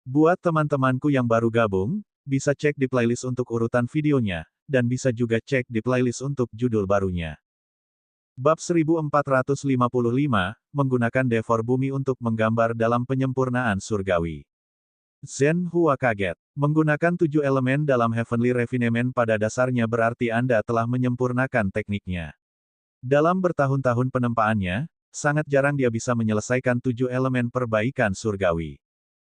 Buat teman-temanku yang baru gabung, bisa cek di playlist untuk urutan videonya, dan bisa juga cek di playlist untuk judul barunya. Bab 1455, menggunakan devor bumi untuk menggambar dalam penyempurnaan surgawi. Zhen Hua kaget. Menggunakan 7 elemen dalam Heavenly Refinement pada dasarnya berarti Anda telah menyempurnakan tekniknya. Dalam bertahun-tahun penempaannya, sangat jarang dia bisa menyelesaikan 7 elemen perbaikan surgawi.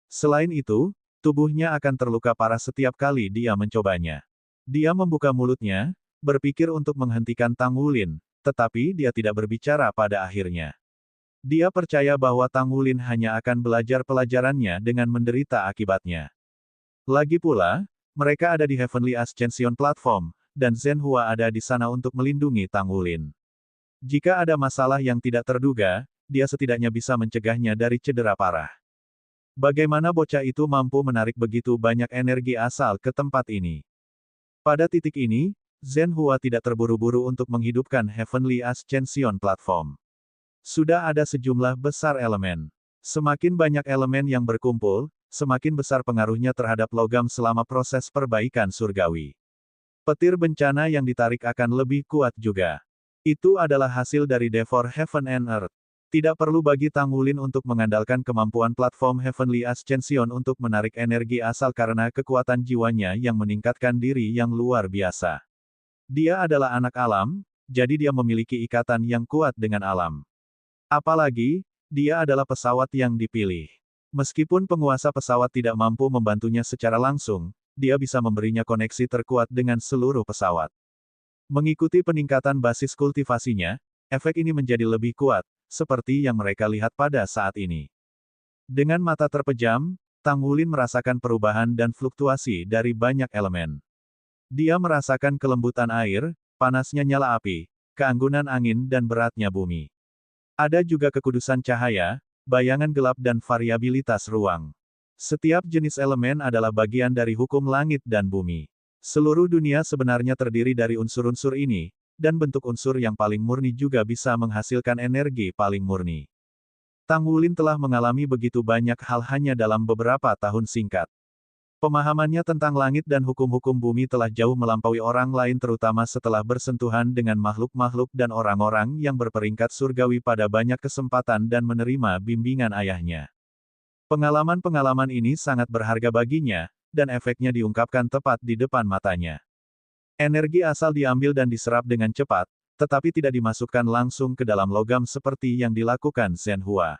Selain itu, tubuhnya akan terluka parah setiap kali dia mencobanya. Dia membuka mulutnya, berpikir untuk menghentikan Tang Wulin, tetapi dia tidak berbicara pada akhirnya. Dia percaya bahwa Tang Wulin hanya akan belajar pelajarannya dengan menderita akibatnya. Lagi pula, mereka ada di Heavenly Ascension Platform, dan Zhen Hua ada di sana untuk melindungi Tang Wulin. Jika ada masalah yang tidak terduga, dia setidaknya bisa mencegahnya dari cedera parah. Bagaimana bocah itu mampu menarik begitu banyak energi asal ke tempat ini? Pada titik ini, Zhen Hua tidak terburu-buru untuk menghidupkan Heavenly Ascension Platform. Sudah ada sejumlah besar elemen. Semakin banyak elemen yang berkumpul, semakin besar pengaruhnya terhadap logam selama proses perbaikan surgawi. Petir bencana yang ditarik akan lebih kuat juga. Itu adalah hasil dari Devor Heaven and Earth. Tidak perlu bagi Tang Wulin untuk mengandalkan kemampuan platform Heavenly Ascension untuk menarik energi asal karena kekuatan jiwanya yang meningkatkan diri yang luar biasa. Dia adalah anak alam, jadi dia memiliki ikatan yang kuat dengan alam. Apalagi, dia adalah pesawat yang dipilih. Meskipun penguasa pesawat tidak mampu membantunya secara langsung, dia bisa memberinya koneksi terkuat dengan seluruh pesawat. Mengikuti peningkatan basis kultivasinya, efek ini menjadi lebih kuat, seperti yang mereka lihat pada saat ini. Dengan mata terpejam, Tang Wulin merasakan perubahan dan fluktuasi dari banyak elemen. Dia merasakan kelembutan air, panasnya nyala api, keanggunan angin dan beratnya bumi. Ada juga kekudusan cahaya, bayangan gelap dan variabilitas ruang. Setiap jenis elemen adalah bagian dari hukum langit dan bumi. Seluruh dunia sebenarnya terdiri dari unsur-unsur ini, dan bentuk unsur yang paling murni juga bisa menghasilkan energi paling murni. Tang Wulin telah mengalami begitu banyak hal hanya dalam beberapa tahun singkat. Pemahamannya tentang langit dan hukum-hukum bumi telah jauh melampaui orang lain terutama setelah bersentuhan dengan makhluk-makhluk dan orang-orang yang berperingkat surgawi pada banyak kesempatan dan menerima bimbingan ayahnya. Pengalaman-pengalaman ini sangat berharga baginya, dan efeknya diungkapkan tepat di depan matanya. Energi asal diambil dan diserap dengan cepat, tetapi tidak dimasukkan langsung ke dalam logam seperti yang dilakukan Zhen Hua.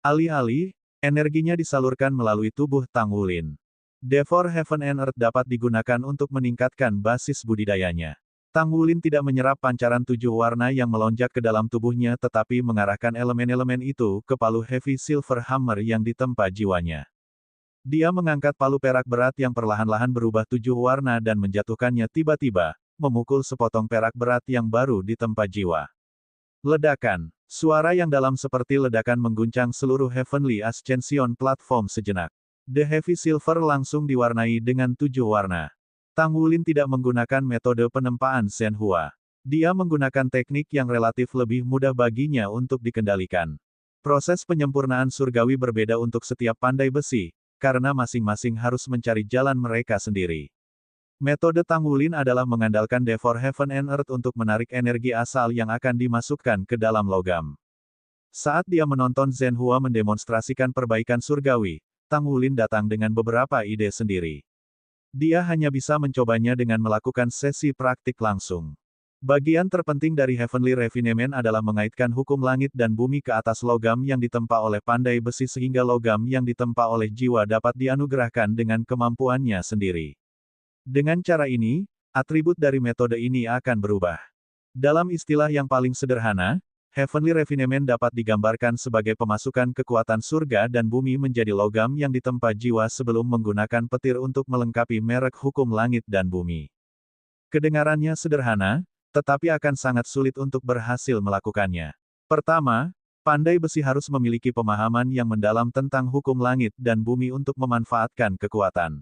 Alih-alih, energinya disalurkan melalui tubuh Tang Wulin. Devor Heaven and Earth dapat digunakan untuk meningkatkan basis budidayanya. Tang Wulin tidak menyerap pancaran 7 warna yang melonjak ke dalam tubuhnya tetapi mengarahkan elemen-elemen itu ke palu Heavy Silver Hammer yang ditempa jiwanya. Dia mengangkat palu perak berat yang perlahan-lahan berubah 7 warna dan menjatuhkannya tiba-tiba, memukul sepotong perak berat yang baru ditempa jiwa. Ledakan. Suara yang dalam seperti ledakan mengguncang seluruh Heavenly Ascension Platform sejenak. The Heavy Silver langsung diwarnai dengan 7 warna. Tang Wulin tidak menggunakan metode penempaan Zhen Hua. Dia menggunakan teknik yang relatif lebih mudah baginya untuk dikendalikan. Proses penyempurnaan surgawi berbeda untuk setiap pandai besi, karena masing-masing harus mencari jalan mereka sendiri. Metode Tang Wulin adalah mengandalkan Devor Heaven and Earth untuk menarik energi asal yang akan dimasukkan ke dalam logam. Saat dia menonton Zhen Hua mendemonstrasikan perbaikan surgawi, Tang Wulin datang dengan beberapa ide sendiri. Dia hanya bisa mencobanya dengan melakukan sesi praktik langsung. Bagian terpenting dari Heavenly Refinement adalah mengaitkan hukum langit dan bumi ke atas logam yang ditempa oleh pandai besi sehingga logam yang ditempa oleh jiwa dapat dianugerahkan dengan kemampuannya sendiri. Dengan cara ini, atribut dari metode ini akan berubah. Dalam istilah yang paling sederhana, Heavenly Refinement dapat digambarkan sebagai pemasukan kekuatan surga dan bumi menjadi logam yang ditempa jiwa sebelum menggunakan petir untuk melengkapi merek hukum langit dan bumi. Kedengarannya sederhana, tetapi akan sangat sulit untuk berhasil melakukannya. Pertama, pandai besi harus memiliki pemahaman yang mendalam tentang hukum langit dan bumi untuk memanfaatkan kekuatan.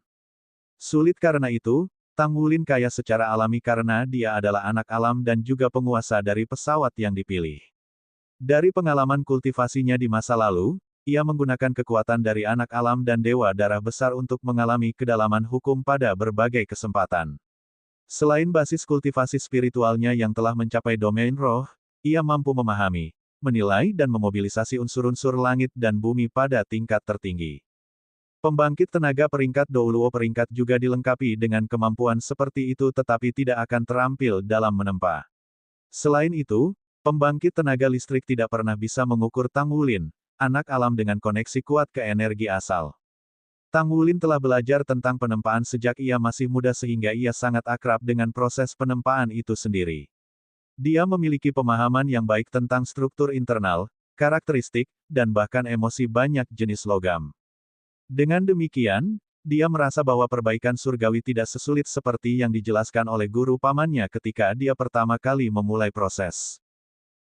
Sulit karena itu, Tang Wulin kaya secara alami karena dia adalah anak alam dan juga penguasa dari pesawat yang dipilih. Dari pengalaman kultivasinya di masa lalu, ia menggunakan kekuatan dari anak alam dan dewa darah besar untuk mengalami kedalaman hukum pada berbagai kesempatan. Selain basis kultivasi spiritualnya yang telah mencapai domain roh, ia mampu memahami, menilai dan memobilisasi unsur-unsur langit dan bumi pada tingkat tertinggi. Pembangkit tenaga peringkat Douluo peringkat juga dilengkapi dengan kemampuan seperti itu tetapi tidak akan terampil dalam menempa. Selain itu, pembangkit tenaga listrik tidak pernah bisa mengukur Tang Wulin, anak alam dengan koneksi kuat ke energi asal. Tang Wulin telah belajar tentang penempaan sejak ia masih muda sehingga ia sangat akrab dengan proses penempaan itu sendiri. Dia memiliki pemahaman yang baik tentang struktur internal, karakteristik, dan bahkan emosi banyak jenis logam. Dengan demikian, dia merasa bahwa perbaikan surgawi tidak sesulit seperti yang dijelaskan oleh guru pamannya ketika dia pertama kali memulai proses.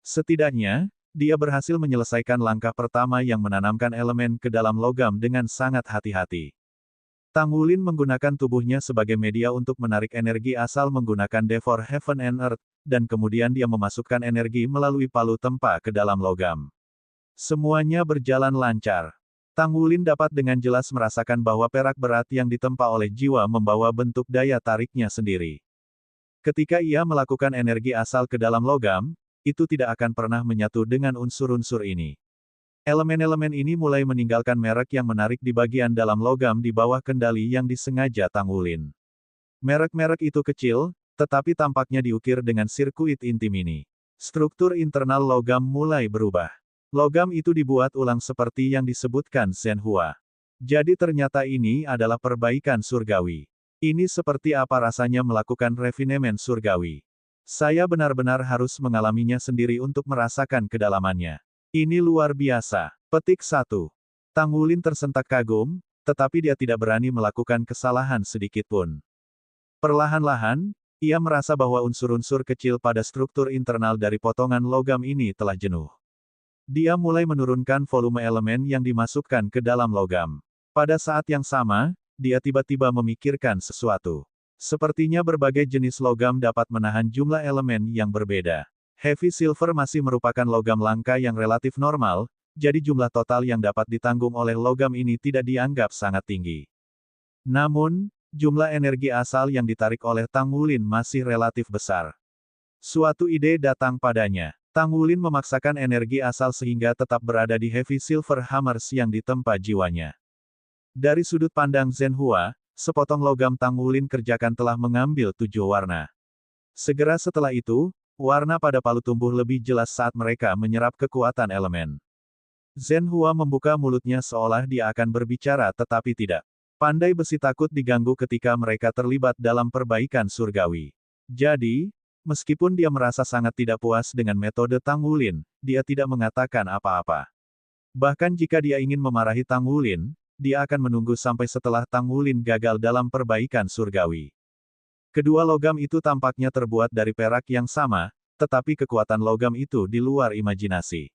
Setidaknya, dia berhasil menyelesaikan langkah pertama yang menanamkan elemen ke dalam logam dengan sangat hati-hati. Tang Wulin menggunakan tubuhnya sebagai media untuk menarik energi asal menggunakan Devor Heaven and Earth, dan kemudian dia memasukkan energi melalui palu tempa ke dalam logam. Semuanya berjalan lancar. Tang Wulin dapat dengan jelas merasakan bahwa perak berat yang ditempa oleh jiwa membawa bentuk daya tariknya sendiri. Ketika ia melakukan energi asal ke dalam logam, itu tidak akan pernah menyatu dengan unsur-unsur ini. Elemen-elemen ini mulai meninggalkan merek yang menarik di bagian dalam logam di bawah kendali yang disengaja Tang Wulin. Merek-merek itu kecil, tetapi tampaknya diukir dengan sirkuit inti mini. Struktur internal logam mulai berubah. Logam itu dibuat ulang seperti yang disebutkan Zhenhua. Jadi ternyata ini adalah perbaikan surgawi. Ini seperti apa rasanya melakukan refinemen surgawi. Saya benar-benar harus mengalaminya sendiri untuk merasakan kedalamannya. Ini luar biasa. Petik 1. Tang Wulin tersentak kagum, tetapi dia tidak berani melakukan kesalahan sedikit pun. Perlahan-lahan, ia merasa bahwa unsur-unsur kecil pada struktur internal dari potongan logam ini telah jenuh. Dia mulai menurunkan volume elemen yang dimasukkan ke dalam logam. Pada saat yang sama, dia tiba-tiba memikirkan sesuatu. Sepertinya berbagai jenis logam dapat menahan jumlah elemen yang berbeda. Heavy silver masih merupakan logam langka yang relatif normal, jadi jumlah total yang dapat ditanggung oleh logam ini tidak dianggap sangat tinggi. Namun, jumlah energi asal yang ditarik oleh Tang Wulin masih relatif besar. Suatu ide datang padanya. Tang Wulin memaksakan energi asal sehingga tetap berada di Heavy Silver Hammers yang ditempa jiwanya. Dari sudut pandang Zhenhua, sepotong logam Tang Wulin kerjakan telah mengambil 7 warna. Segera setelah itu, warna pada palu tumbuh lebih jelas saat mereka menyerap kekuatan elemen. Zhenhua membuka mulutnya seolah dia akan berbicara tetapi tidak. Pandai besi takut diganggu ketika mereka terlibat dalam perbaikan surgawi. Jadi, meskipun dia merasa sangat tidak puas dengan metode Tang Wulin, dia tidak mengatakan apa-apa. Bahkan jika dia ingin memarahi Tang Wulin, dia akan menunggu sampai setelah Tang Wulin gagal dalam perbaikan surgawi. Kedua logam itu tampaknya terbuat dari perak yang sama, tetapi kekuatan logam itu di luar imajinasi.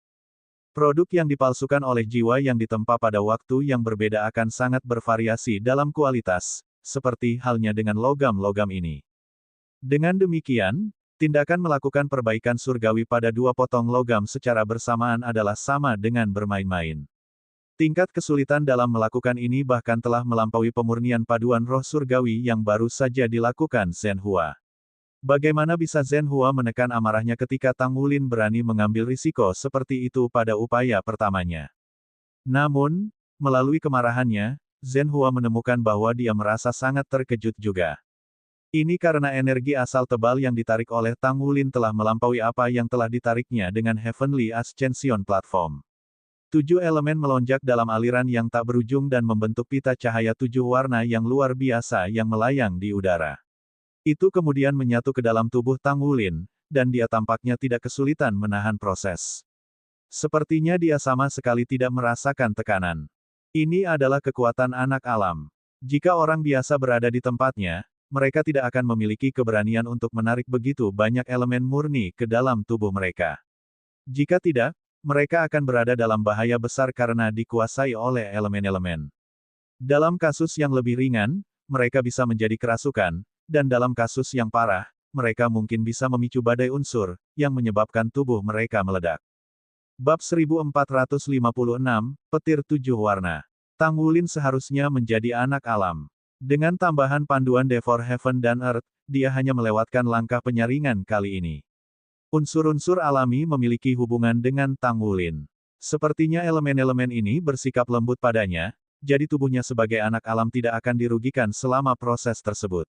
Produk yang dipalsukan oleh jiwa yang ditempa pada waktu yang berbeda akan sangat bervariasi dalam kualitas, seperti halnya dengan logam-logam ini. Dengan demikian, tindakan melakukan perbaikan surgawi pada dua potong logam secara bersamaan adalah sama dengan bermain-main. Tingkat kesulitan dalam melakukan ini bahkan telah melampaui pemurnian paduan roh surgawi yang baru saja dilakukan Zhenhua. Bagaimana bisa Zhenhua menekan amarahnya ketika Tang Wulin berani mengambil risiko seperti itu pada upaya pertamanya? Namun, melalui kemarahannya, Zhenhua menemukan bahwa dia merasa sangat terkejut juga. Ini karena energi asal tebal yang ditarik oleh Tang Wulin telah melampaui apa yang telah ditariknya dengan Heavenly Ascension Platform. 7 elemen melonjak dalam aliran yang tak berujung dan membentuk pita cahaya 7 warna yang luar biasa yang melayang di udara. Itu kemudian menyatu ke dalam tubuh Tang Wulin, dan dia tampaknya tidak kesulitan menahan proses. Sepertinya dia sama sekali tidak merasakan tekanan. Ini adalah kekuatan anak alam. Jika orang biasa berada di tempatnya, mereka tidak akan memiliki keberanian untuk menarik begitu banyak elemen murni ke dalam tubuh mereka. Jika tidak, mereka akan berada dalam bahaya besar karena dikuasai oleh elemen-elemen. Dalam kasus yang lebih ringan, mereka bisa menjadi kerasukan, dan dalam kasus yang parah, mereka mungkin bisa memicu badai unsur, yang menyebabkan tubuh mereka meledak. Bab 1456, Petir 7 Warna. Tang Wulin seharusnya menjadi anak alam. Dengan tambahan panduan Devor Heaven dan Earth, dia hanya melewatkan langkah penyaringan kali ini. Unsur-unsur alami memiliki hubungan dengan Tang Wulin. Sepertinya elemen-elemen ini bersikap lembut padanya, jadi tubuhnya sebagai anak alam tidak akan dirugikan selama proses tersebut.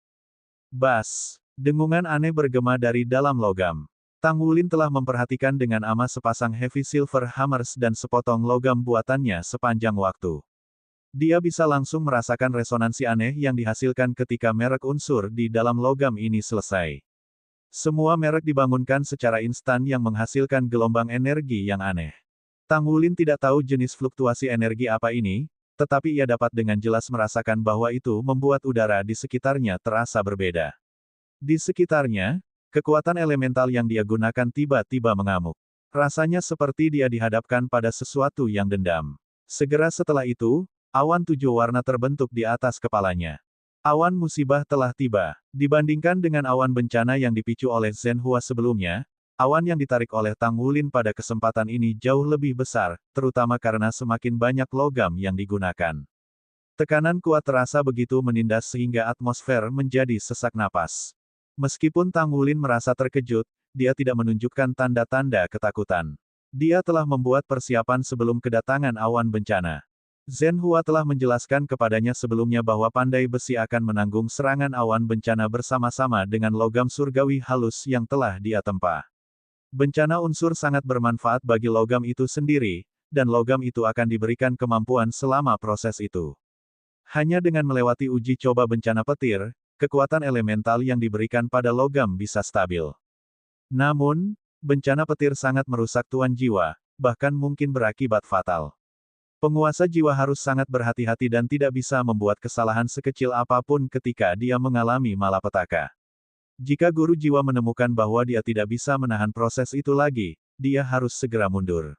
Bas! Dengungan aneh bergema dari dalam logam. Tang Wulin telah memperhatikan dengan amat sepasang heavy silver hammers dan sepotong logam buatannya sepanjang waktu. Dia bisa langsung merasakan resonansi aneh yang dihasilkan ketika merek unsur di dalam logam ini selesai. Semua merek dibangunkan secara instan yang menghasilkan gelombang energi yang aneh. Tang Wulin tidak tahu jenis fluktuasi energi apa ini, tetapi ia dapat dengan jelas merasakan bahwa itu membuat udara di sekitarnya terasa berbeda. Di sekitarnya, kekuatan elemental yang dia gunakan tiba-tiba mengamuk. Rasanya seperti dia dihadapkan pada sesuatu yang dendam. Segera setelah itu, awan 7 warna terbentuk di atas kepalanya. Awan musibah telah tiba. Dibandingkan dengan awan bencana yang dipicu oleh Zhenhua sebelumnya, awan yang ditarik oleh Tang Wulin pada kesempatan ini jauh lebih besar, terutama karena semakin banyak logam yang digunakan. Tekanan kuat terasa begitu menindas sehingga atmosfer menjadi sesak napas. Meskipun Tang Wulin merasa terkejut, dia tidak menunjukkan tanda-tanda ketakutan. Dia telah membuat persiapan sebelum kedatangan awan bencana. Zhenhua telah menjelaskan kepadanya sebelumnya bahwa pandai besi akan menanggung serangan awan bencana bersama-sama dengan logam surgawi halus yang telah dia tempa. Bencana unsur sangat bermanfaat bagi logam itu sendiri, dan logam itu akan diberikan kemampuan selama proses itu. Hanya dengan melewati uji coba bencana petir, kekuatan elemental yang diberikan pada logam bisa stabil. Namun, bencana petir sangat merusak tuan jiwa, bahkan mungkin berakibat fatal. Penguasa jiwa harus sangat berhati-hati dan tidak bisa membuat kesalahan sekecil apapun ketika dia mengalami malapetaka. Jika guru jiwa menemukan bahwa dia tidak bisa menahan proses itu lagi, dia harus segera mundur.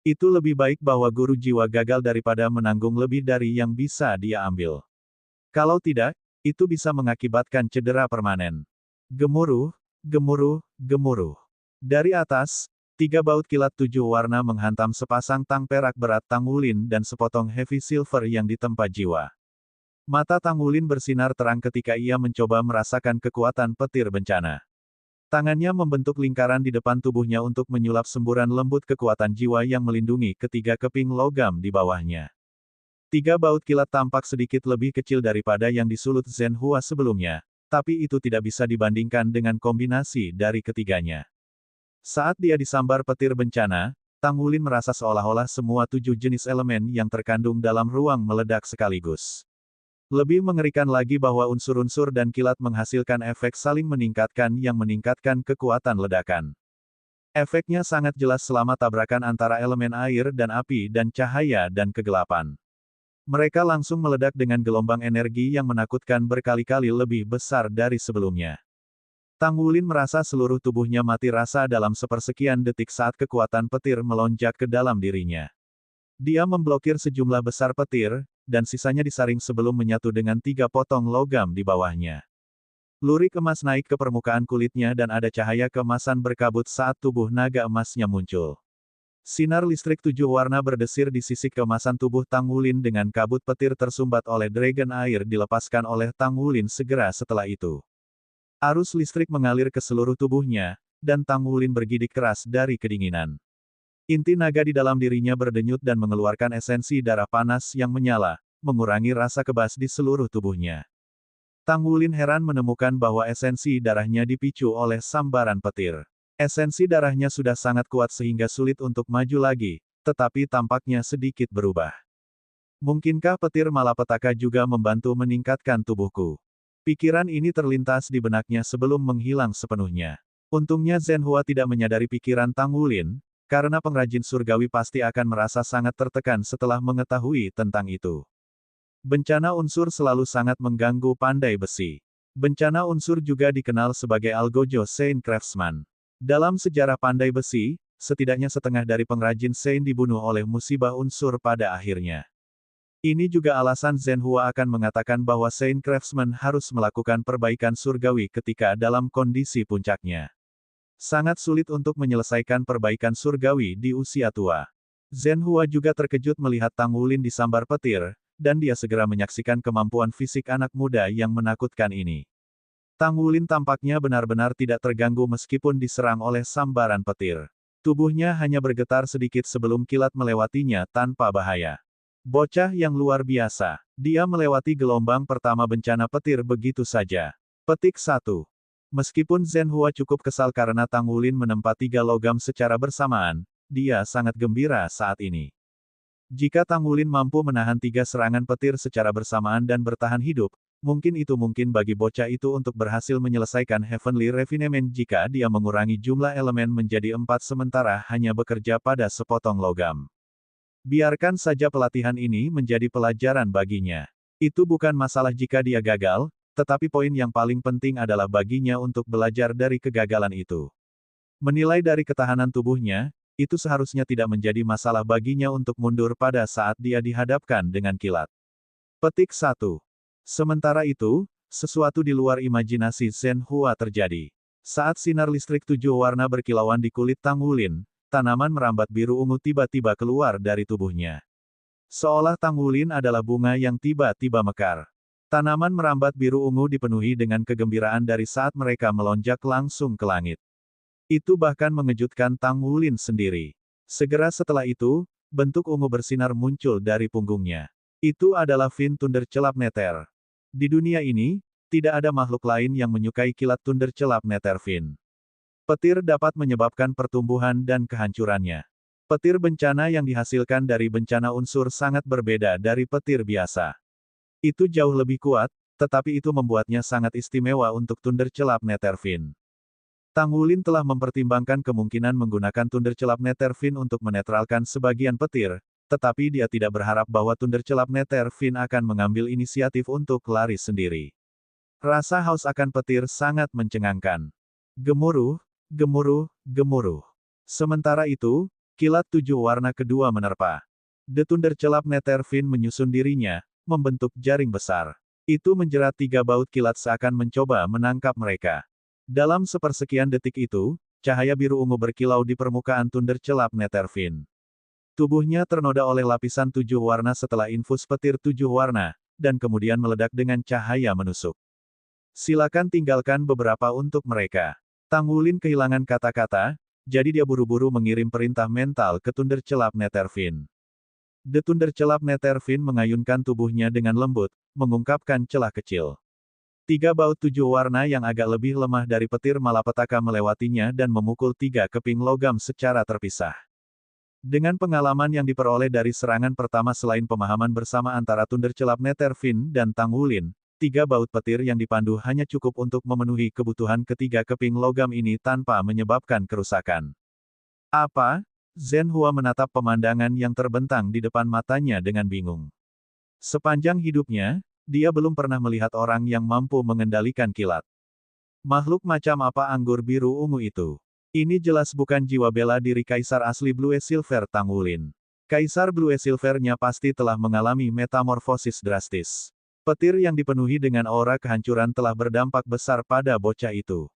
Itu lebih baik bahwa guru jiwa gagal daripada menanggung lebih dari yang bisa dia ambil. Kalau tidak, itu bisa mengakibatkan cedera permanen. Gemuruh, gemuruh, gemuruh. Dari atas, 3 baut kilat 7 warna menghantam sepasang tang perak berat Tang Wulin dan sepotong heavy silver yang ditempa jiwa. Mata Tang Wulin bersinar terang ketika ia mencoba merasakan kekuatan petir bencana. Tangannya membentuk lingkaran di depan tubuhnya untuk menyulap semburan lembut kekuatan jiwa yang melindungi ketiga keping logam di bawahnya. 3 baut kilat tampak sedikit lebih kecil daripada yang disulut Zhenhua sebelumnya, tapi itu tidak bisa dibandingkan dengan kombinasi dari ketiganya. Saat dia disambar petir bencana, Tang Wulin merasa seolah-olah semua 7 jenis elemen yang terkandung dalam ruang meledak sekaligus. Lebih mengerikan lagi bahwa unsur-unsur dan kilat menghasilkan efek saling meningkatkan yang meningkatkan kekuatan ledakan. Efeknya sangat jelas selama tabrakan antara elemen air dan api dan cahaya dan kegelapan. Mereka langsung meledak dengan gelombang energi yang menakutkan berkali-kali lebih besar dari sebelumnya. Tang Wulin merasa seluruh tubuhnya mati rasa dalam sepersekian detik saat kekuatan petir melonjak ke dalam dirinya. Dia memblokir sejumlah besar petir, dan sisanya disaring sebelum menyatu dengan 3 potong logam di bawahnya. Lurik emas naik ke permukaan kulitnya dan ada cahaya keemasan berkabut saat tubuh naga emasnya muncul. Sinar listrik 7 warna berdesir di sisi keemasan tubuh Tang Wulin dengan kabut petir tersumbat oleh dragon air dilepaskan oleh Tang Wulin segera setelah itu. Arus listrik mengalir ke seluruh tubuhnya, dan Tang Wulin bergidik keras dari kedinginan. Inti naga di dalam dirinya berdenyut dan mengeluarkan esensi darah panas yang menyala, mengurangi rasa kebas di seluruh tubuhnya. Tang Wulin heran menemukan bahwa esensi darahnya dipicu oleh sambaran petir. Esensi darahnya sudah sangat kuat sehingga sulit untuk maju lagi, tetapi tampaknya sedikit berubah. Mungkinkah petir malapetaka juga membantu meningkatkan tubuhku? Pikiran ini terlintas di benaknya sebelum menghilang sepenuhnya. Untungnya Zhenhua tidak menyadari pikiran Tang Wulin, karena pengrajin surgawi pasti akan merasa sangat tertekan setelah mengetahui tentang itu. Bencana unsur selalu sangat mengganggu pandai besi. Bencana unsur juga dikenal sebagai Algojo Sein Craftsman. Dalam sejarah pandai besi, setidaknya setengah dari pengrajin Sein dibunuh oleh musibah unsur pada akhirnya. Ini juga alasan Zhenhua akan mengatakan bahwa Sein Craftsman harus melakukan perbaikan surgawi ketika dalam kondisi puncaknya. Sangat sulit untuk menyelesaikan perbaikan surgawi di usia tua. Zhenhua juga terkejut melihat Tang Wulin disambar petir, dan dia segera menyaksikan kemampuan fisik anak muda yang menakutkan ini. Tang Wulin tampaknya benar-benar tidak terganggu meskipun diserang oleh sambaran petir. Tubuhnya hanya bergetar sedikit sebelum kilat melewatinya tanpa bahaya. Bocah yang luar biasa. Dia melewati gelombang pertama bencana petir begitu saja. Petik 1. Meskipun Zhenhua cukup kesal karena Tang Wulin menempa 3 logam secara bersamaan, dia sangat gembira saat ini. Jika Tang Wulin mampu menahan 3 serangan petir secara bersamaan dan bertahan hidup, mungkin bagi bocah itu untuk berhasil menyelesaikan Heavenly Refinement jika dia mengurangi jumlah elemen menjadi 4 sementara hanya bekerja pada sepotong logam. Biarkan saja pelatihan ini menjadi pelajaran baginya. Itu bukan masalah jika dia gagal, tetapi poin yang paling penting adalah baginya untuk belajar dari kegagalan itu. Menilai dari ketahanan tubuhnya, itu seharusnya tidak menjadi masalah baginya untuk mundur pada saat dia dihadapkan dengan kilat. Petik 1. Sementara itu, sesuatu di luar imajinasi Zhenhua terjadi. Saat sinar listrik 7 warna berkilauan di kulit Tang Wulin, tanaman merambat biru ungu tiba-tiba keluar dari tubuhnya. Seolah Tang Wulin adalah bunga yang tiba-tiba mekar. Tanaman merambat biru ungu dipenuhi dengan kegembiraan dari saat mereka melonjak langsung ke langit. Itu bahkan mengejutkan Tang Wulin sendiri. Segera setelah itu, bentuk ungu bersinar muncul dari punggungnya. Itu adalah Fin Thundercelap Nether. Di dunia ini, tidak ada makhluk lain yang menyukai kilat Thundercelap Nether Fin. Petir dapat menyebabkan pertumbuhan dan kehancurannya. Petir bencana yang dihasilkan dari bencana unsur sangat berbeda dari petir biasa. Itu jauh lebih kuat, tetapi itu membuatnya sangat istimewa untuk Thundercelap Nether Fin. Tang Wulin telah mempertimbangkan kemungkinan menggunakan Thundercelap Nether Fin untuk menetralkan sebagian petir, tetapi dia tidak berharap bahwa Thundercelap Nether Fin akan mengambil inisiatif untuk lari sendiri. Rasa haus akan petir sangat mencengangkan. Gemuruh, gemuruh, gemuruh. Sementara itu, kilat 7 warna kedua menerpa. The Thundercelap Nether Fin menyusun dirinya, membentuk jaring besar. Itu menjerat 3 baut kilat seakan mencoba menangkap mereka. Dalam sepersekian detik itu, cahaya biru ungu berkilau di permukaan Thundercelap Nether Fin. Tubuhnya ternoda oleh lapisan 7 warna setelah infus petir 7 warna, dan kemudian meledak dengan cahaya menusuk. Silakan tinggalkan beberapa untuk mereka. Tang Wulin kehilangan kata-kata, jadi dia buru-buru mengirim perintah mental ke Thundercelap Nether Fin. The Thundercelap Nether Fin mengayunkan tubuhnya dengan lembut, mengungkapkan celah kecil. 3 baut 7 warna yang agak lebih lemah dari petir malapetaka melewatinya dan memukul 3 keping logam secara terpisah. Dengan pengalaman yang diperoleh dari serangan pertama selain pemahaman bersama antara Thundercelap Nether Fin dan Tang Wulin, 3 baut petir yang dipandu hanya cukup untuk memenuhi kebutuhan ketiga keping logam ini tanpa menyebabkan kerusakan. Apa? Zhenhua menatap pemandangan yang terbentang di depan matanya dengan bingung. Sepanjang hidupnya, dia belum pernah melihat orang yang mampu mengendalikan kilat. Makhluk macam apa anggur biru ungu itu? Ini jelas bukan jiwa bela diri Kaisar asli Blue Silver Tang Wulin. Kaisar Blue Silvernya pasti telah mengalami metamorfosis drastis. Petir yang dipenuhi dengan aura kehancuran telah berdampak besar pada bocah itu.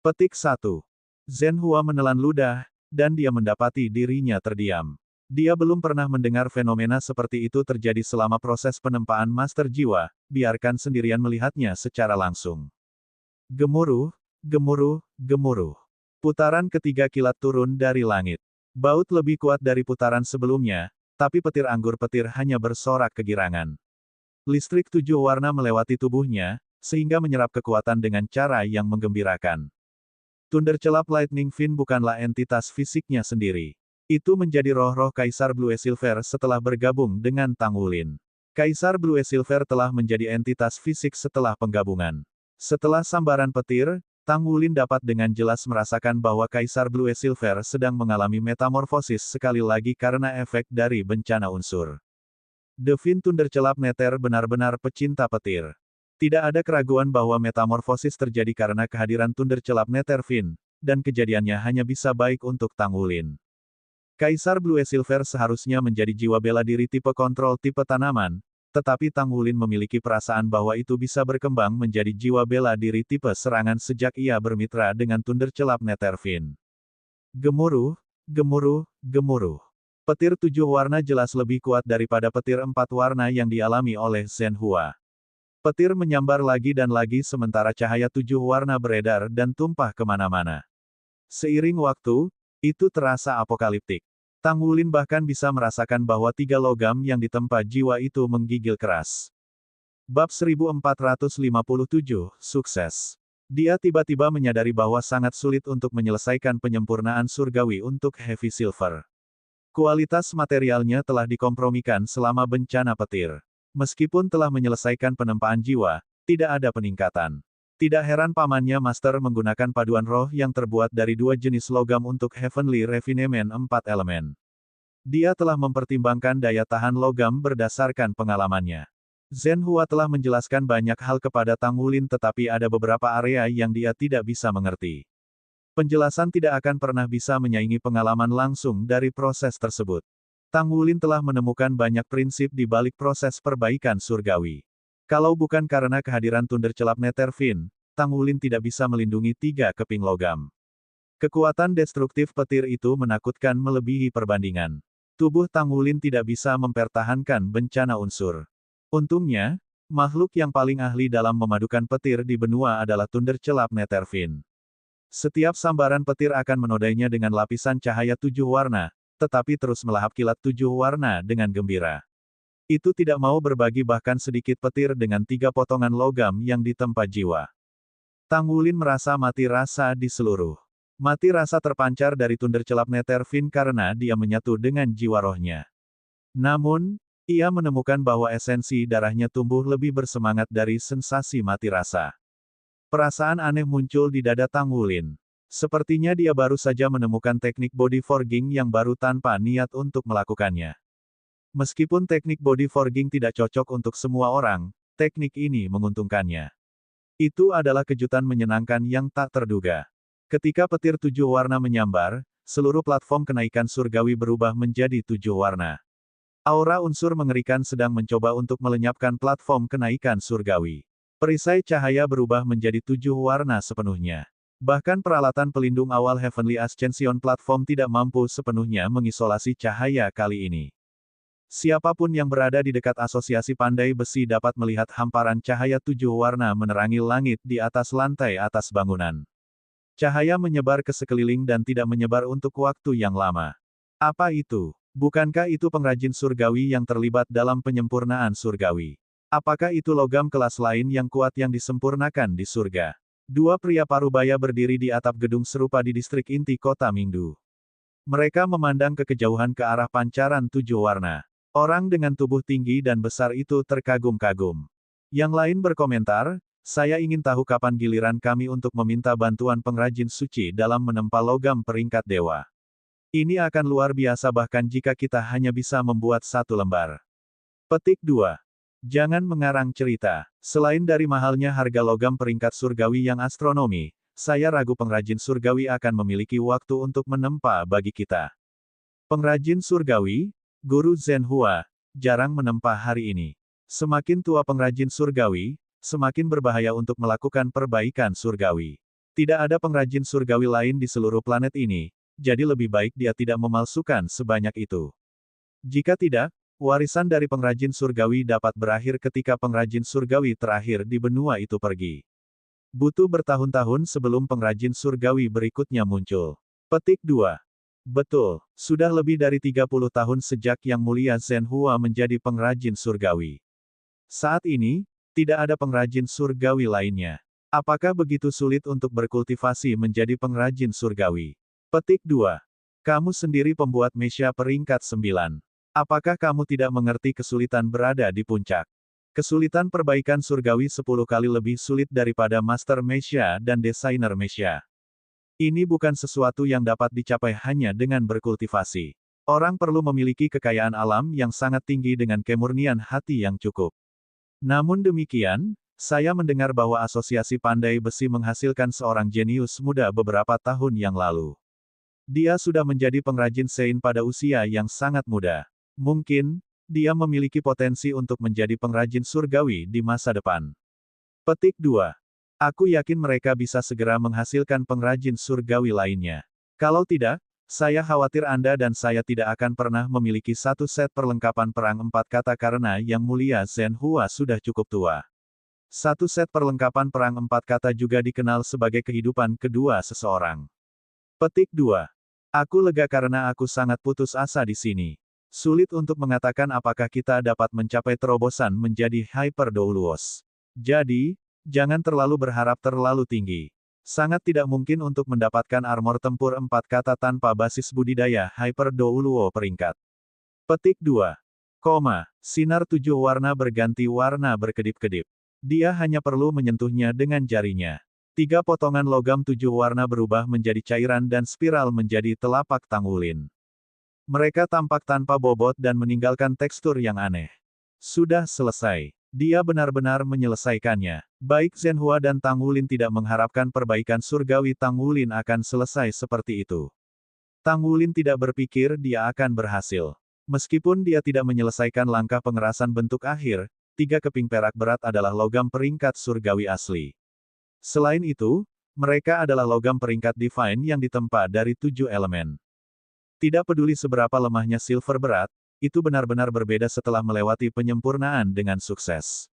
Petik 1. Zhenhua menelan ludah, dan dia mendapati dirinya terdiam. Dia belum pernah mendengar fenomena seperti itu terjadi selama proses penempaan Master Jiwa, biarkan sendirian melihatnya secara langsung. Gemuruh, gemuruh, gemuruh. Putaran ketiga kilat turun dari langit. Baut lebih kuat dari putaran sebelumnya, tapi petir anggur petir hanya bersorak kegirangan. Listrik 7 warna melewati tubuhnya, sehingga menyerap kekuatan dengan cara yang menggembirakan. Thundercelap Lightning Fin bukanlah entitas fisiknya sendiri. Itu menjadi roh-roh Kaisar Blue Silver setelah bergabung dengan Tang Wulin. Kaisar Blue Silver telah menjadi entitas fisik setelah penggabungan. Setelah sambaran petir, Tang Wulin dapat dengan jelas merasakan bahwa Kaisar Blue Silver sedang mengalami metamorfosis sekali lagi karena efek dari bencana unsur. The Fin Thundercelap Nether benar-benar pecinta petir. Tidak ada keraguan bahwa metamorfosis terjadi karena kehadiran Thundercelap Nether Fin, dan kejadiannya hanya bisa baik untuk Tang Wulin. Kaisar Blue Silver seharusnya menjadi jiwa bela diri tipe kontrol tipe tanaman, tetapi Tang Wulin memiliki perasaan bahwa itu bisa berkembang menjadi jiwa bela diri tipe serangan sejak ia bermitra dengan Thunderclap Netherfiend. Gemuruh, gemuruh, gemuruh. Petir 7 warna jelas lebih kuat daripada petir 4 warna yang dialami oleh Zhenhua. Petir menyambar lagi dan lagi sementara cahaya 7 warna beredar dan tumpah kemana-mana. Seiring waktu, itu terasa apokaliptik. Tang Wulin bahkan bisa merasakan bahwa 3 logam yang ditempa jiwa itu menggigil keras. Bab 1457, Sukses. Dia tiba-tiba menyadari bahwa sangat sulit untuk menyelesaikan penyempurnaan surgawi untuk Heavy Silver. Kualitas materialnya telah dikompromikan selama bencana petir. Meskipun telah menyelesaikan penempaan jiwa, tidak ada peningkatan. Tidak heran pamannya Master menggunakan paduan roh yang terbuat dari 2 jenis logam untuk Heavenly Refinement 4 elemen. Dia telah mempertimbangkan daya tahan logam berdasarkan pengalamannya. Zhenhua telah menjelaskan banyak hal kepada Tang Wulin tetapi ada beberapa area yang dia tidak bisa mengerti. Penjelasan tidak akan pernah bisa menyaingi pengalaman langsung dari proses tersebut. Tang Wulin telah menemukan banyak prinsip di balik proses perbaikan surgawi. Kalau bukan karena kehadiran Thunderclap Netherfiend, Tang Wulin tidak bisa melindungi 3 keping logam. Kekuatan destruktif petir itu menakutkan melebihi perbandingan. Tubuh Tang Wulin tidak bisa mempertahankan bencana unsur. Untungnya, makhluk yang paling ahli dalam memadukan petir di benua adalah Thunderclap Netherfiend. Setiap sambaran petir akan menodainya dengan lapisan cahaya 7 warna, tetapi terus melahap kilat 7 warna dengan gembira. Itu tidak mau berbagi bahkan sedikit petir dengan 3 potongan logam yang ditempa jiwa. Tang Wulin merasa mati rasa di seluruh. Mati rasa terpancar dari Thunderclap Netherfiend karena dia menyatu dengan jiwa rohnya. Namun, ia menemukan bahwa esensi darahnya tumbuh lebih bersemangat dari sensasi mati rasa. Perasaan aneh muncul di dada Tang Wulin. Sepertinya dia baru saja menemukan teknik body forging yang baru tanpa niat untuk melakukannya. Meskipun teknik body forging tidak cocok untuk semua orang, teknik ini menguntungkannya. Itu adalah kejutan menyenangkan yang tak terduga. Ketika petir 7 warna menyambar, seluruh platform kenaikan surgawi berubah menjadi 7 warna. Aura unsur mengerikan sedang mencoba untuk melenyapkan platform kenaikan surgawi. Perisai cahaya berubah menjadi 7 warna sepenuhnya. Bahkan peralatan pelindung awal Heavenly Ascension Platform tidak mampu sepenuhnya mengisolasi cahaya kali ini. Siapapun yang berada di dekat asosiasi pandai besi dapat melihat hamparan cahaya 7 warna menerangi langit di atas lantai atas bangunan. Cahaya menyebar ke sekeliling dan tidak menyebar untuk waktu yang lama. Apa itu? Bukankah itu pengrajin surgawi yang terlibat dalam penyempurnaan surgawi? Apakah itu logam kelas lain yang kuat yang disempurnakan di surga? 2 pria parubaya berdiri di atap gedung serupa di distrik inti kota Mingdu. Mereka memandang ke kejauhan ke arah pancaran 7 warna. Orang dengan tubuh tinggi dan besar itu terkagum-kagum. Yang lain berkomentar, saya ingin tahu kapan giliran kami untuk meminta bantuan pengrajin suci dalam menempa logam peringkat dewa. Ini akan luar biasa bahkan jika kita hanya bisa membuat 1 lembar. Petik 2. Jangan mengarang cerita. Selain dari mahalnya harga logam peringkat surgawi yang astronomi, saya ragu pengrajin surgawi akan memiliki waktu untuk menempa bagi kita. Pengrajin surgawi, Guru Zhenhua, jarang menempa hari ini. Semakin tua pengrajin surgawi, semakin berbahaya untuk melakukan perbaikan surgawi. Tidak ada pengrajin surgawi lain di seluruh planet ini, jadi lebih baik dia tidak memalsukan sebanyak itu. Jika tidak, warisan dari pengrajin surgawi dapat berakhir ketika pengrajin surgawi terakhir di benua itu pergi. Butuh bertahun-tahun sebelum pengrajin surgawi berikutnya muncul. Petik 2. Betul, sudah lebih dari 30 tahun sejak Yang Mulia Zhenhua menjadi pengrajin surgawi. Saat ini, tidak ada pengrajin surgawi lainnya. Apakah begitu sulit untuk berkultivasi menjadi pengrajin surgawi? Petik 2. Kamu sendiri pembuat Mesya peringkat 9. Apakah kamu tidak mengerti kesulitan berada di puncak? Kesulitan perbaikan surgawi 10 kali lebih sulit daripada Master Mesya dan Desainer Mesya. Ini bukan sesuatu yang dapat dicapai hanya dengan berkultivasi. Orang perlu memiliki kekayaan alam yang sangat tinggi dengan kemurnian hati yang cukup. Namun demikian, saya mendengar bahwa Asosiasi Pandai Besi menghasilkan seorang jenius muda beberapa tahun yang lalu. Dia sudah menjadi pengrajin Sein pada usia yang sangat muda. Mungkin, dia memiliki potensi untuk menjadi pengrajin surgawi di masa depan. Petik 2. Aku yakin mereka bisa segera menghasilkan pengrajin surgawi lainnya. Kalau tidak, saya khawatir Anda dan saya tidak akan pernah memiliki satu set perlengkapan perang 4 kata karena Yang Mulia Zhen Hua sudah cukup tua. Satu set perlengkapan perang 4 kata juga dikenal sebagai kehidupan kedua seseorang. Petik 2. Aku lega karena aku sangat putus asa di sini. Sulit untuk mengatakan apakah kita dapat mencapai terobosan menjadi Hyper Doulos. Jadi, jangan terlalu berharap terlalu tinggi. Sangat tidak mungkin untuk mendapatkan armor tempur 4 kata tanpa basis budidaya Hyper Douluo peringkat. Petik 2. Sinar 7 warna berganti warna berkedip-kedip. Dia hanya perlu menyentuhnya dengan jarinya. 3 potongan logam 7 warna berubah menjadi cairan dan spiral menjadi telapak Tangulin. Mereka tampak tanpa bobot dan meninggalkan tekstur yang aneh. Sudah selesai. Dia benar-benar menyelesaikannya. Baik Zhenhua dan Tangulin tidak mengharapkan perbaikan surgawi Tangulin akan selesai seperti itu. Tangulin tidak berpikir dia akan berhasil. Meskipun dia tidak menyelesaikan langkah pengerasan bentuk akhir, 3 keping perak berat adalah logam peringkat surgawi asli. Selain itu, mereka adalah logam peringkat divine yang ditempa dari 7 elemen. Tidak peduli seberapa lemahnya silver berat, itu benar-benar berbeda setelah melewati penyempurnaan dengan sukses.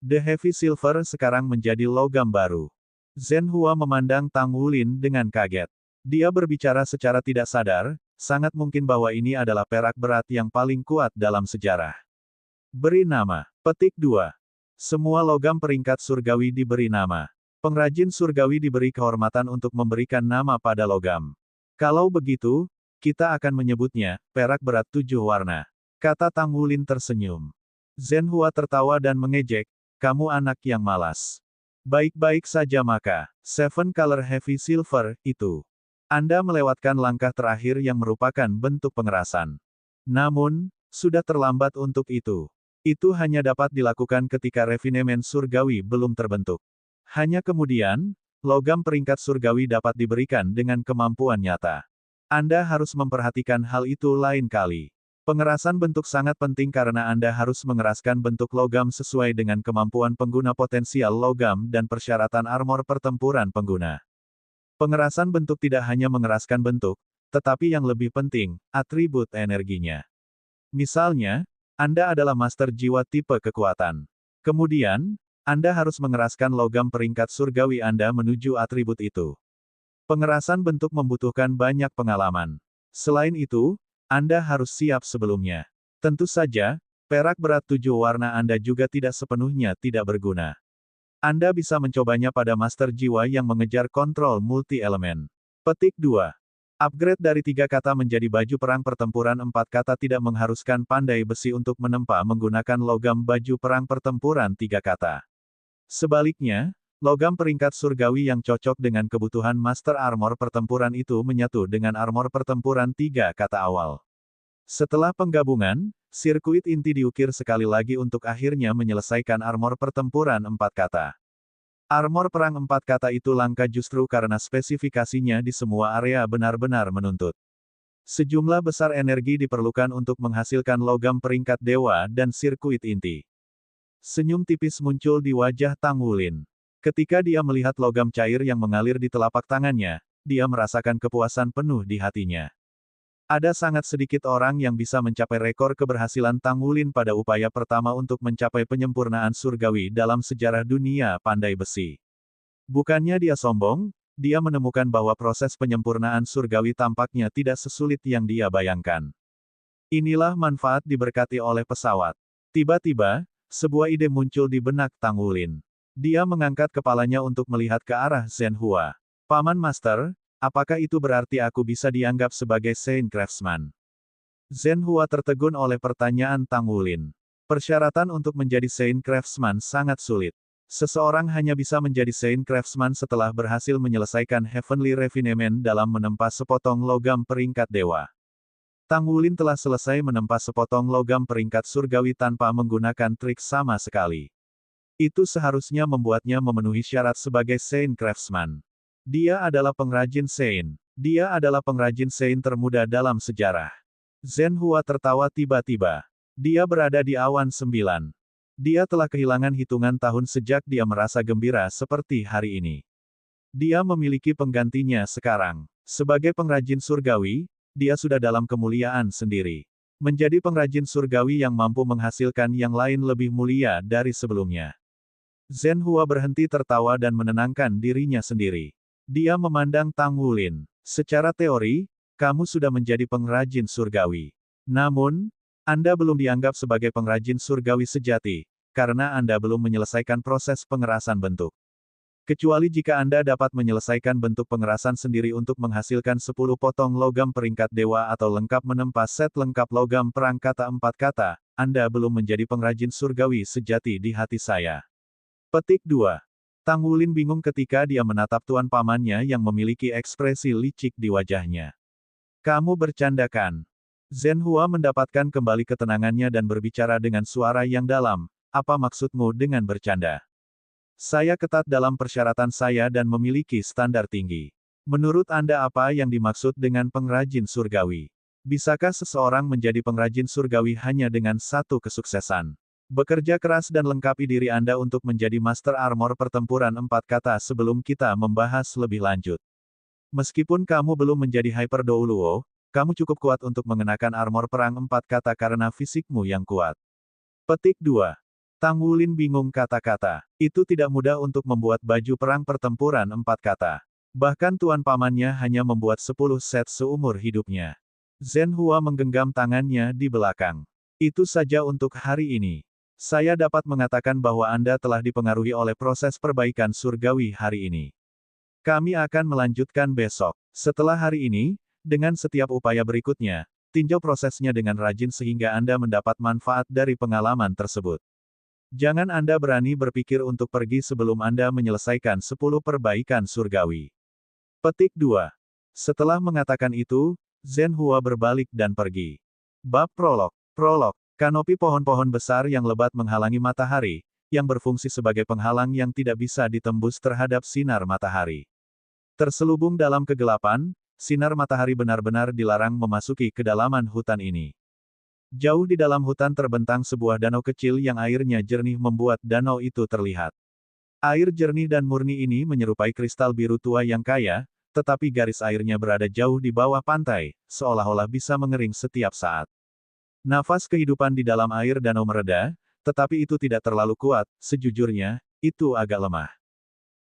The Heavy Silver sekarang menjadi logam baru. Zhenhua memandang Tangulin dengan kaget. Dia berbicara secara tidak sadar, sangat mungkin bahwa ini adalah perak berat yang paling kuat dalam sejarah. Beri nama. Petik 2. Semua logam peringkat surgawi diberi nama. Pengrajin surgawi diberi kehormatan untuk memberikan nama pada logam. Kalau begitu, kita akan menyebutnya, perak berat 7 warna. Kata Tangulin tersenyum. Zhenhua tertawa dan mengejek, kamu anak yang malas. Baik-baik saja maka, 7 color heavy silver, itu. Anda melewatkan langkah terakhir yang merupakan bentuk pengerasan. Namun, sudah terlambat untuk itu. Itu hanya dapat dilakukan ketika refinemen surgawi belum terbentuk. Hanya kemudian, logam peringkat surgawi dapat diberikan dengan kemampuan nyata. Anda harus memperhatikan hal itu lain kali. Pengerasan bentuk sangat penting karena Anda harus mengeraskan bentuk logam sesuai dengan kemampuan pengguna potensial logam dan persyaratan armor pertempuran pengguna. Pengerasan bentuk tidak hanya mengeraskan bentuk, tetapi yang lebih penting, atribut energinya. Misalnya, Anda adalah master jiwa tipe kekuatan. Kemudian, Anda harus mengeraskan logam peringkat surgawi Anda menuju atribut itu. Pengerasan bentuk membutuhkan banyak pengalaman. Selain itu, Anda harus siap sebelumnya. Tentu saja, perak berat 7 warna Anda juga tidak sepenuhnya tidak berguna. Anda bisa mencobanya pada master jiwa yang mengejar kontrol multi-elemen. Petik 2. Upgrade dari 3 kata menjadi baju perang pertempuran 4 kata tidak mengharuskan pandai besi untuk menempa menggunakan logam baju perang pertempuran 3 kata. Sebaliknya, logam peringkat surgawi yang cocok dengan kebutuhan master armor pertempuran itu menyatu dengan armor pertempuran 3 kata awal. Setelah penggabungan, sirkuit inti diukir sekali lagi untuk akhirnya menyelesaikan armor pertempuran 4 kata. Armor perang 4 kata itu langka justru karena spesifikasinya di semua area benar-benar menuntut. Sejumlah besar energi diperlukan untuk menghasilkan logam peringkat dewa dan sirkuit inti. Senyum tipis muncul di wajah Tangulin. Ketika dia melihat logam cair yang mengalir di telapak tangannya, dia merasakan kepuasan penuh di hatinya. Ada sangat sedikit orang yang bisa mencapai rekor keberhasilan Tangulin pada upaya pertama untuk mencapai penyempurnaan surgawi dalam sejarah dunia pandai besi. Bukannya dia sombong, dia menemukan bahwa proses penyempurnaan surgawi tampaknya tidak sesulit yang dia bayangkan. Inilah manfaat diberkati oleh pesawat. Tiba-tiba, sebuah ide muncul di benak Tangulin. Dia mengangkat kepalanya untuk melihat ke arah Zhenhua. Paman Master, apakah itu berarti aku bisa dianggap sebagai Saint Craftsman? Zhenhua tertegun oleh pertanyaan Tangulin. Persyaratan untuk menjadi Saint Craftsman sangat sulit. Seseorang hanya bisa menjadi Saint Craftsman setelah berhasil menyelesaikan Heavenly Refinement dalam menempa sepotong logam peringkat dewa. Tangulin telah selesai menempa sepotong logam peringkat surgawi tanpa menggunakan trik sama sekali. Itu seharusnya membuatnya memenuhi syarat sebagai Saint Craftsman. Dia adalah pengrajin Saint. Dia adalah pengrajin Saint termuda dalam sejarah. Zhenhua tertawa tiba-tiba. Dia berada di awan 9. Dia telah kehilangan hitungan tahun sejak dia merasa gembira seperti hari ini. Dia memiliki penggantinya sekarang. Sebagai pengrajin surgawi, dia sudah dalam kemuliaan sendiri. Menjadi pengrajin surgawi yang mampu menghasilkan yang lain lebih mulia dari sebelumnya. Zhen Hua berhenti tertawa dan menenangkan dirinya sendiri. Dia memandang Tang Wulin. Secara teori, kamu sudah menjadi pengrajin surgawi. Namun, Anda belum dianggap sebagai pengrajin surgawi sejati, karena Anda belum menyelesaikan proses pengerasan bentuk. Kecuali jika Anda dapat menyelesaikan bentuk pengerasan sendiri untuk menghasilkan 10 potong logam peringkat dewa atau lengkap menempa set lengkap logam perang kata 4 kata, Anda belum menjadi pengrajin surgawi sejati di hati saya. Petik 2. Tang Wulin bingung ketika dia menatap tuan pamannya yang memiliki ekspresi licik di wajahnya. Kamu bercandakan. Zhen Hua mendapatkan kembali ketenangannya dan berbicara dengan suara yang dalam, apa maksudmu dengan bercanda? Saya ketat dalam persyaratan saya dan memiliki standar tinggi. Menurut Anda apa yang dimaksud dengan pengrajin surgawi? Bisakah seseorang menjadi pengrajin surgawi hanya dengan satu kesuksesan? Bekerja keras dan lengkapi diri Anda untuk menjadi Master Armor pertempuran 4 kata sebelum kita membahas lebih lanjut. Meskipun kamu belum menjadi Hyper Douluo, kamu cukup kuat untuk mengenakan armor perang 4 kata karena fisikmu yang kuat. Petik 2. Tang Wulin bingung kata-kata. Itu tidak mudah untuk membuat baju perang pertempuran 4 kata. Bahkan tuan pamannya hanya membuat 10 set seumur hidupnya. Zhen Hua menggenggam tangannya di belakang. Itu saja untuk hari ini. Saya dapat mengatakan bahwa Anda telah dipengaruhi oleh proses perbaikan surgawi hari ini. Kami akan melanjutkan besok. Setelah hari ini, dengan setiap upaya berikutnya, tinjau prosesnya dengan rajin sehingga Anda mendapat manfaat dari pengalaman tersebut. Jangan Anda berani berpikir untuk pergi sebelum Anda menyelesaikan 10 perbaikan surgawi. Petik 2. Setelah mengatakan itu, Zhen Hua berbalik dan pergi. Bab Prolog. Prolog. Kanopi pohon-pohon besar yang lebat menghalangi matahari, yang berfungsi sebagai penghalang yang tidak bisa ditembus terhadap sinar matahari. Terselubung dalam kegelapan, sinar matahari benar-benar dilarang memasuki kedalaman hutan ini. Jauh di dalam hutan terbentang sebuah danau kecil yang airnya jernih membuat danau itu terlihat. Air jernih dan murni ini menyerupai kristal biru tua yang kaya, tetapi garis airnya berada jauh di bawah pantai, seolah-olah bisa mengering setiap saat. Nafas kehidupan di dalam air danau mereda, tetapi itu tidak terlalu kuat, sejujurnya, itu agak lemah.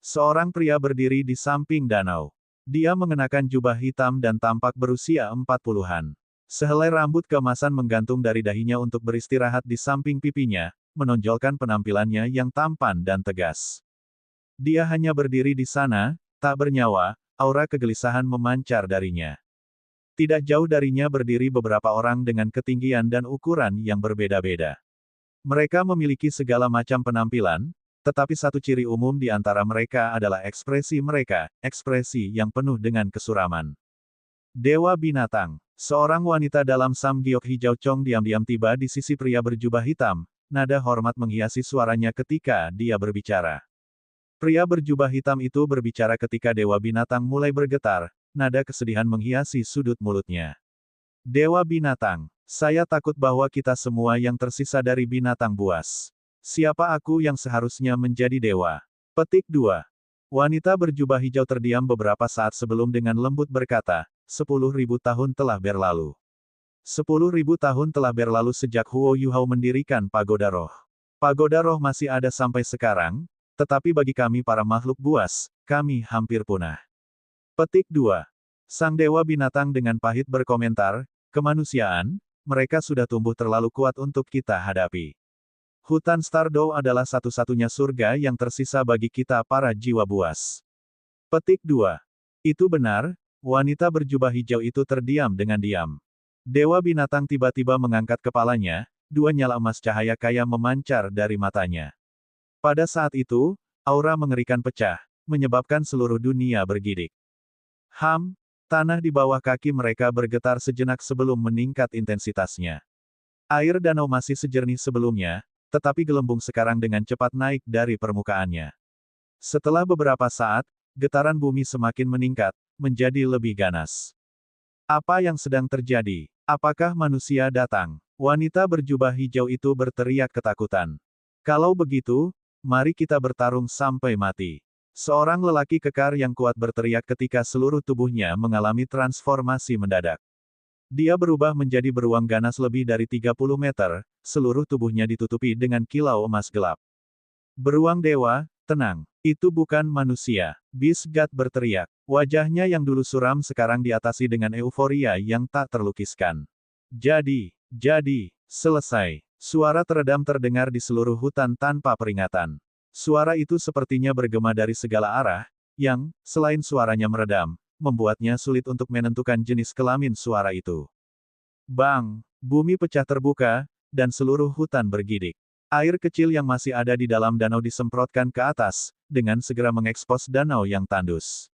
Seorang pria berdiri di samping danau. Dia mengenakan jubah hitam dan tampak berusia 40-an. Sehelai rambut keemasan menggantung dari dahinya untuk beristirahat di samping pipinya, menonjolkan penampilannya yang tampan dan tegas. Dia hanya berdiri di sana, tak bernyawa, aura kegelisahan memancar darinya. Tidak jauh darinya berdiri beberapa orang dengan ketinggian dan ukuran yang berbeda-beda. Mereka memiliki segala macam penampilan, tetapi satu ciri umum di antara mereka adalah ekspresi mereka, ekspresi yang penuh dengan kesuraman. Dewa Binatang. Seorang wanita dalam samgyok hijau Chong diam-diam tiba di sisi pria berjubah hitam, nada hormat menghiasi suaranya ketika dia berbicara. Pria berjubah hitam itu berbicara ketika Dewa Binatang mulai bergetar, nada kesedihan menghiasi sudut mulutnya. Dewa Binatang, saya takut bahwa kita semua yang tersisa dari binatang buas. Siapa aku yang seharusnya menjadi dewa? Petik 2. Wanita berjubah hijau terdiam beberapa saat sebelum dengan lembut berkata, 10.000 tahun telah berlalu. 10.000 tahun telah berlalu sejak Huo Yuhao mendirikan Pagoda Roh. Pagoda Roh masih ada sampai sekarang, tetapi bagi kami para makhluk buas, kami hampir punah. Petik 2. Sang Dewa Binatang dengan pahit berkomentar, kemanusiaan, mereka sudah tumbuh terlalu kuat untuk kita hadapi. Hutan Stardow adalah satu-satunya surga yang tersisa bagi kita para jiwa buas. Petik 2. Itu benar. Wanita berjubah hijau itu terdiam dengan diam. Dewa Binatang tiba-tiba mengangkat kepalanya, dua nyala emas cahaya kaya memancar dari matanya. Pada saat itu, aura mengerikan pecah, menyebabkan seluruh dunia bergidik. Tanah di bawah kaki mereka bergetar sejenak sebelum meningkat intensitasnya. Air danau masih sejernih sebelumnya, tetapi gelembung sekarang dengan cepat naik dari permukaannya. Setelah beberapa saat, getaran bumi semakin meningkat, menjadi lebih ganas. Apa yang sedang terjadi? Apakah manusia datang? Wanita berjubah hijau itu berteriak ketakutan. Kalau begitu, mari kita bertarung sampai mati. Seorang lelaki kekar yang kuat berteriak ketika seluruh tubuhnya mengalami transformasi mendadak. Dia berubah menjadi beruang ganas lebih dari 30 meter, seluruh tubuhnya ditutupi dengan kilau emas gelap. Beruang dewa, tenang. Itu bukan manusia. Beast God berteriak. Wajahnya yang dulu suram sekarang diatasi dengan euforia yang tak terlukiskan. Jadi, selesai. Suara teredam terdengar di seluruh hutan tanpa peringatan. Suara itu sepertinya bergema dari segala arah, yang, selain suaranya meredam, membuatnya sulit untuk menentukan jenis kelamin suara itu. Bang! Bumi pecah terbuka, dan seluruh hutan bergidik. Air kecil yang masih ada di dalam danau disemprotkan ke atas, dengan segera mengekspos danau yang tandus.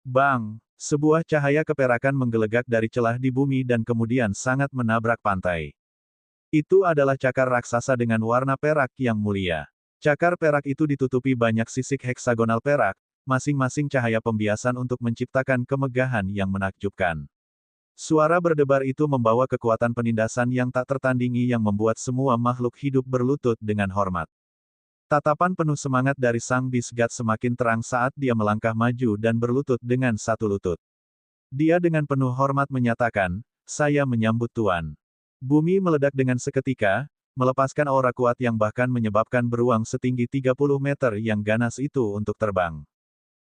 Bang! Sebuah cahaya keperakan menggelegak dari celah di bumi dan kemudian sangat menabrak pantai. Itu adalah cakar raksasa dengan warna perak yang mulia. Cakar perak itu ditutupi banyak sisik heksagonal perak, masing-masing cahaya pembiasan untuk menciptakan kemegahan yang menakjubkan. Suara berdebar itu membawa kekuatan penindasan yang tak tertandingi yang membuat semua makhluk hidup berlutut dengan hormat. Tatapan penuh semangat dari sang Beast God semakin terang saat dia melangkah maju dan berlutut dengan satu lutut. Dia dengan penuh hormat menyatakan, "Saya menyambut Tuan." Bumi meledak dengan seketika, melepaskan aura kuat yang bahkan menyebabkan beruang setinggi 30 meter yang ganas itu untuk terbang.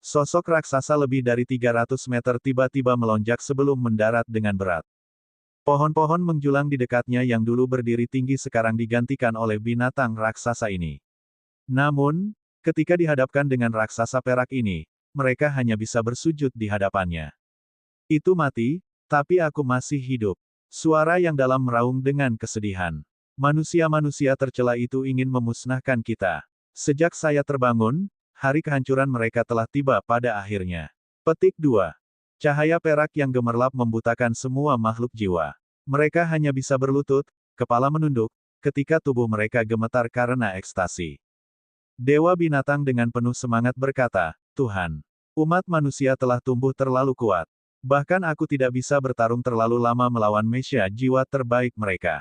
Sosok raksasa lebih dari 300 meter tiba-tiba melonjak sebelum mendarat dengan berat. Pohon-pohon menjulang di dekatnya yang dulu berdiri tinggi sekarang digantikan oleh binatang raksasa ini. Namun, ketika dihadapkan dengan raksasa perak ini, mereka hanya bisa bersujud di hadapannya. Itu mati, tapi aku masih hidup. Suara yang dalam meraung dengan kesedihan. Manusia-manusia tercela itu ingin memusnahkan kita. Sejak saya terbangun, hari kehancuran mereka telah tiba pada akhirnya. Petik 2. Cahaya perak yang gemerlap membutakan semua makhluk jiwa. Mereka hanya bisa berlutut, kepala menunduk, ketika tubuh mereka gemetar karena ekstasi. Dewa binatang dengan penuh semangat berkata, "Tuhan, umat manusia telah tumbuh terlalu kuat. Bahkan aku tidak bisa bertarung terlalu lama melawan Mesya jiwa terbaik mereka.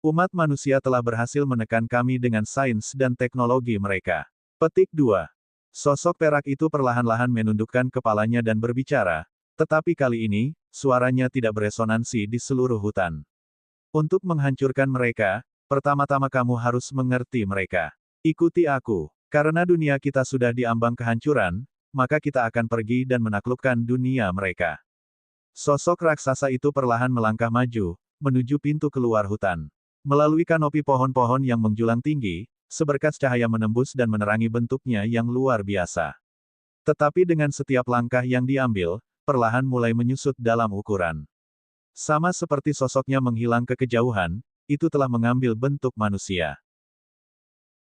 Umat manusia telah berhasil menekan kami dengan sains dan teknologi mereka." Petik 2. Sosok perak itu perlahan-lahan menundukkan kepalanya dan berbicara, tetapi kali ini, suaranya tidak beresonansi di seluruh hutan. "Untuk menghancurkan mereka, pertama-tama kamu harus mengerti mereka. Ikuti aku. Karena dunia kita sudah diambang kehancuran, maka kita akan pergi dan menaklukkan dunia mereka." Sosok raksasa itu perlahan melangkah maju, menuju pintu keluar hutan. Melalui kanopi pohon-pohon yang menjulang tinggi, seberkas cahaya menembus dan menerangi bentuknya yang luar biasa. Tetapi dengan setiap langkah yang diambil, perlahan mulai menyusut dalam ukuran. Sama seperti sosoknya menghilang ke kejauhan, itu telah mengambil bentuk manusia.